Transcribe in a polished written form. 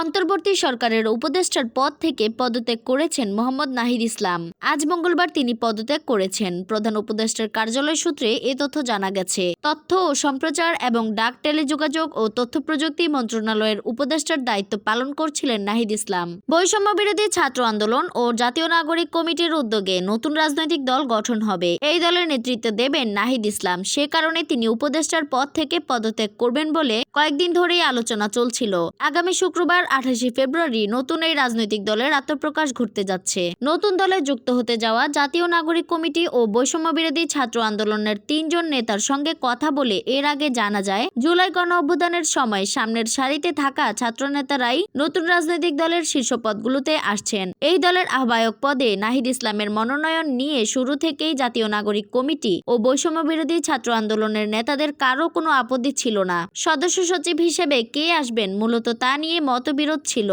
অন্তর্বর্তী সরকারের উপদেষ্টার পদ থেকে পদত্যাগ করেছেন মোহাম্মদ নাহিদ ইসলাম। আজ মঙ্গলবার তিনি পদত্যাগ করেছেন। প্রধান উপদেষ্টার কার্যালয় সূত্রে এ তথ্য জানা গেছে। তথ্য ও সম্প্রচার এবং ডাক টেলিযোগাযোগ ও তথ্য প্রযুক্তি মন্ত্রণালয়ের উপদেষ্টার দায়িত্ব পালন করছিলেন নাহিদ ইসলাম। বৈষম্য বিরোধী ছাত্র আন্দোলন ও জাতীয় নাগরিক কমিটির উদ্যোগে নতুন রাজনৈতিক দল গঠন হবে। এই দলের নেতৃত্ব দেবেন নাহিদ ইসলাম। সে কারণে তিনি উপদেষ্টার পদ থেকে পদত্যাগ করবেন বলে কয়েকদিন ধরেই আলোচনা চলছিল। আগামী শুক্রবার 28 ফেব্রুয়ারি নতুন এই রাজনৈতিক দলের আত্মপ্রকাশ ঘটতে যাচ্ছে। নতুন দলে যুক্ত হতে যাওয়া জাতীয় নাগরিক কমিটি ও বৈষম্য বিরোধী ছাত্র আন্দোলনের 3 জন নেতার সঙ্গে কথা বলে এর আগে জানা যায়, জুলাই গণ অভ্যুত্থানের সময় সামনের সারিতে থাকা ছাত্রনেতারাই নতুন রাজনৈতিক দলের শীর্ষ পদগুলোতে আসছেন। এই দলের আহ্বায়ক পদে নাহিদ ইসলামের মনোনয়ন নিয়ে শুরু থেকেই জাতীয় নাগরিক কমিটি ও বৈষম্য বিরোধী ছাত্র আন্দোলনের নেতাদের কারো কোনো আপত্তি ছিল না। সদস্য সচিব হিসেবে কে আসবেন মূলত তা নিয়ে মতবিরোধ ছিল।